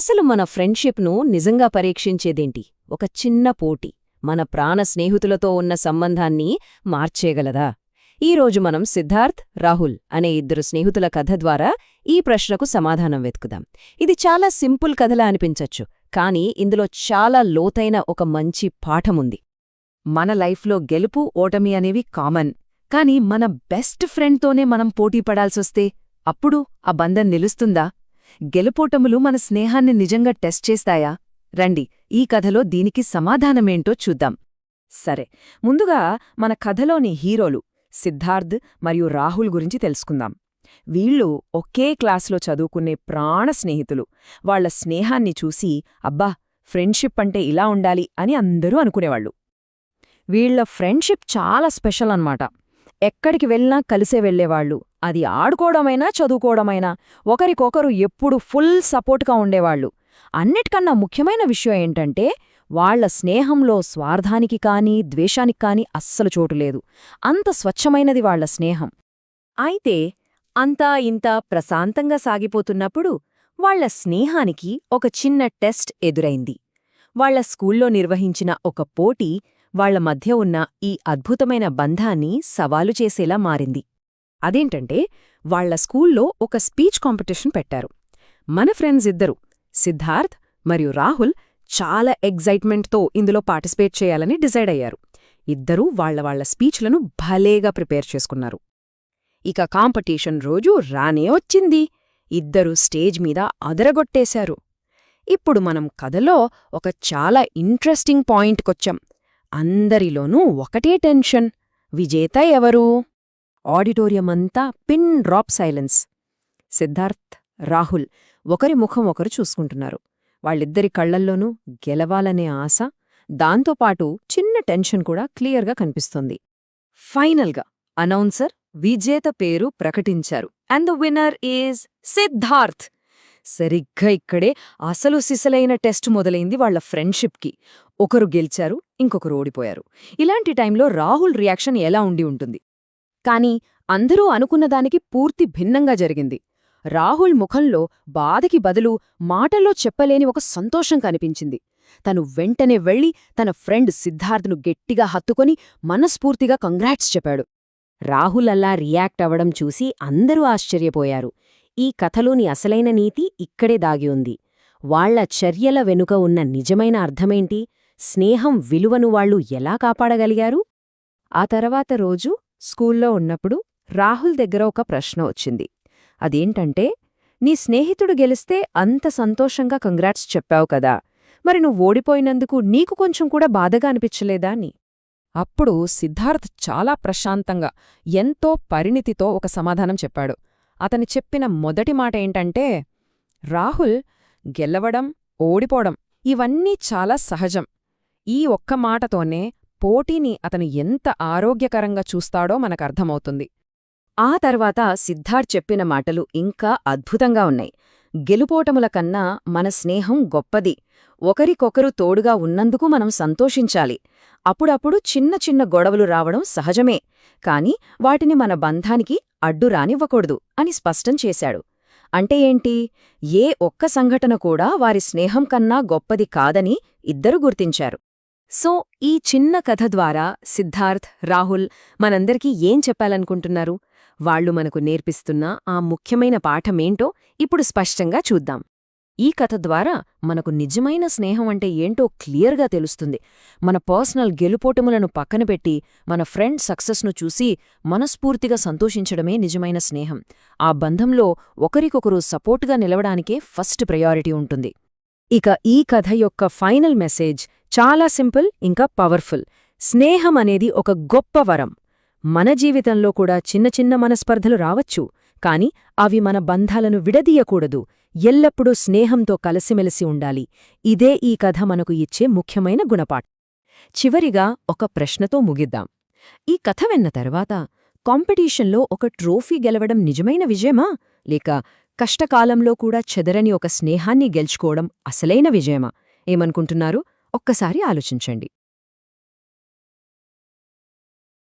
అసలు మన ఫ్రెండ్షిప్ను నిజంగా పరీక్షించేదేంటి? ఒక చిన్న పోటీ మన ప్రాణ స్నేహితులతో ఉన్న సంబంధాన్ని మార్చేయగలదా? ఈరోజు మనం సిద్ధార్థ్, రాహుల్ అనే ఇద్దరు స్నేహితుల కథ ద్వారా ఈ ప్రశ్నకు సమాధానం వెతుకుదాం. ఇది చాలా సింపుల్ కథలా అనిపించచ్చు, కానీ ఇందులో చాలా లోతైన ఒక మంచి పాఠముంది. మన లైఫ్లో గెలుపు, ఓటమి అనేవి కామన్. కాని మన బెస్ట్ ఫ్రెండ్తోనే మనం పోటీ పడాల్సొస్తే అప్పుడు ఆ బంధం నిలుస్తుందా? గెలుపోటములు మన స్నేహాన్ని నిజంగా టెస్ట్ చేస్తాయా? రండి, ఈ కథలో దీనికి సమాధానమేంటో చూద్దాం. సరే, ముందుగా మన కథలోని హీరోలు సిద్ధార్థ్ మరియు రాహుల్ గురించి తెలుసుకుందాం. వీళ్ళు ఒకే క్లాసులో చదువుకునే ప్రాణ స్నేహితులు. వాళ్ల స్నేహాన్ని చూసి అబ్బా, ఫ్రెండ్షిప్ అంటే ఇలా ఉండాలి అని అందరూ అనుకునేవాళ్లు. వీళ్ల ఫ్రెండ్షిప్ చాలా స్పెషల్ అన్నమాట. ఎక్కడికి వెళ్ళినా కలిసే వెళ్లేవాళ్లు. అది ఆడుకోవడమైనా చదువుకోవడమైనా ఒకరికొకరు ఎప్పుడు ఫుల్ సపోర్ట్గా ఉండేవాళ్లు. అన్నిటికన్నా ముఖ్యమైన విషయం ఏంటంటే వాళ్ల స్నేహంలో స్వార్థానికి కానీ ద్వేషానికి కానీ అస్సలు చోటులేదు. అంత స్వచ్ఛమైనది వాళ్ల స్నేహం. అయితే అంతా ఇంతా ప్రశాంతంగా సాగిపోతున్నప్పుడు వాళ్ల స్నేహానికి ఒక చిన్న టెస్ట్ ఎదురైంది. వాళ్ల స్కూల్లో నిర్వహించిన ఒక పోటీ వాళ్ల మధ్య ఉన్న ఈ అద్భుతమైన బంధాన్ని సవాలు చేసేలా మారింది. అదేంటంటే వాళ్ల స్కూల్లో ఒక స్పీచ్ కాంపిటీషన్ పెట్టారు. మన ఫ్రెండ్స్ ఇద్దరు సిద్ధార్థ్ మరియు రాహుల్ చాలా ఎగ్జైట్మెంట్తో ఇందులో పార్టిసిపేట్ చేయాలని డిసైడ్ అయ్యారు. ఇద్దరూ వాళ్ల స్పీచ్లను భలేగా ప్రిపేర్ చేసుకున్నారు. ఇక కాంపిటీషన్ రోజు రానే వచ్చింది. ఇద్దరూ స్టేజ్ మీద అదరగొట్టేశారు. ఇప్పుడు మనం కథలో ఒక చాలా ఇంట్రెస్టింగ్ పాయింట్కొచ్చాం. అందరిలోనూ ఒకటే టెన్షన్. విజేత ఎవరు? ఆడిటోరియంమంతా pin drop silence. Siddharth, Rahul ఒకరి ముఖం ఒకరు చూసుకుంటున్నారు. వాళ్ళిద్దరి కళ్లల్లోనూ గెలవాలనే ఆశ, దాంతోపాటు చిన్న టెన్షన్ కూడా క్లియర్గా కనిపిస్తోంది. ఫైనల్గా అనౌన్సర్ విజేత పేరు ప్రకటించారు. And the winner is Siddharth. సరిగ్గా ఇక్కడే అసలు సిసలైన టెస్ట్ మొదలైంది వాళ్ల ఫ్రెండ్షిప్కి. ఒకరు గెలిచారు, ఇంకొకరు ఓడిపోయారు. ఇలాంటి టైంలో రాహుల్ రియాక్షన్ ఎలా ఉండి ఉంటుంది? కాని అందరూ అనుకున్నదానికి పూర్తి భిన్నంగా జరిగింది. రాహుల్ ముఖంలో బాధకి బదులు మాటల్లో చెప్పలేని ఒక సంతోషం కనిపించింది. తను వెంటనే వెళ్లి తన ఫ్రెండ్ సిద్ధార్థ్ను గట్టిగా హత్తుకొని మనస్ఫూర్తిగా కంగ్రాట్స్ చెప్పాడు. రాహుల్ అలా రియాక్ట్ అవ్వడం చూసి అందరూ ఆశ్చర్యపోయారు. ఈ కథలోని అసలైన నీతి ఇక్కడే దాగి ఉంది. వాళ్ల చర్యల వెనుక ఉన్న నిజమైన అర్థమేంటి? స్నేహం విలువను వాళ్లు ఎలా కాపాడగలిగారు? ఆ తర్వాత రోజు స్కూల్లో ఉన్నప్పుడు రాహుల్ దగ్గర ఒక ప్రశ్న వచ్చింది. అదేంటంటే, నీ స్నేహితుడు గెలిస్తే అంత సంతోషంగా కంగ్రాట్స్ చెప్పావు కదా, మరి నువ్వు ఓడిపోయినందుకు నీకు కొంచెం కూడా బాధగా అనిపించలేదా అని. అప్పుడు సిద్ధార్థ్ చాలా ప్రశాంతంగా, ఎంతో పరిణితితో ఒక సమాధానం చెప్పాడు. అతని చెప్పిన మొదటి మాట ఏంటంటే, రాహుల్, గెలవడం, ఓడిపోవడం ఇవన్నీ చాలా సహజం. ఈ ఒక్క మాటతోనే పోటీని అతను ఎంత ఆరోగ్యకరంగా చూస్తాడో మనకర్థమవుతుంది. ఆ తర్వాత సిద్ధార్థ్ చెప్పిన మాటలు ఇంకా అద్భుతంగా ఉన్నాయి. గెలుపోటముల కన్నా మన స్నేహం గొప్పది. ఒకరికొకరు తోడుగా ఉన్నందుకు మనం సంతోషించాలి. అప్పుడప్పుడు చిన్న చిన్న గొడవలు రావడం సహజమే, కాని వాటిని మన బంధానికి అడ్డు రానివ్వకూడదు అని స్పష్టం చేశాడు. అంటే ఏంటి? ఏ ఒక్క సంఘటన కూడా వారి స్నేహం కన్నా గొప్పది కాదని ఇద్దరు గుర్తించారు. సో ఈ చిన్న కథ ద్వారా సిద్ధార్థ్, రాహుల్ మనందరికీ ఏం చెప్పాలనుకుంటున్నారు? వాళ్లు మనకు నేర్పిస్తున్న ఆ ముఖ్యమైన పాఠమేంటో ఇప్పుడు స్పష్టంగా చూద్దాం. ఈ కథ ద్వారా మనకు నిజమైన స్నేహం అంటే ఏంటో క్లియర్గా తెలుస్తుంది. మన పర్సనల్ గెలుపోటములను పక్కనపెట్టి మన ఫ్రెండ్ సక్సెస్ను చూసి మనస్ఫూర్తిగా సంతోషించడమే నిజమైన స్నేహం. ఆ బంధంలో ఒకరికొకరు సపోర్టుగా నిలవడానికే ఫస్ట్ ప్రయారిటీ ఉంటుంది. ఇక ఈ కథ యొక్క ఫైనల్ మెసేజ్ చాలా సింపుల్ ఇంకా పవర్ఫుల్. స్నేహం అనేది ఒక గొప్ప వరం. మన జీవితంలో కూడా చిన్న చిన్న మనస్పర్ధలు రావచ్చు, కాని అవి మన బంధాలను విడదీయకూడదు. ఎల్లప్పుడూ స్నేహంతో కలిసిమెలిసి ఉండాలి. ఇదే ఈ కథ మనకు ఇచ్చే ముఖ్యమైన గుణపాఠం. చివరిగా ఒక ప్రశ్నతో ముగిద్దాం. ఈ కథ విన్న తర్వాత కాంపిటీషన్లో ఒక ట్రోఫీ గెలవడం నిజమైన విజయమా, లేక కష్టకాలంలో కూడా చెదరని ఒక స్నేహాన్ని గెలుచుకోవడం అసలైన విజయమా? ఏమనుకుంటున్నారు? ఒక్కసారి ఆలోచించండి.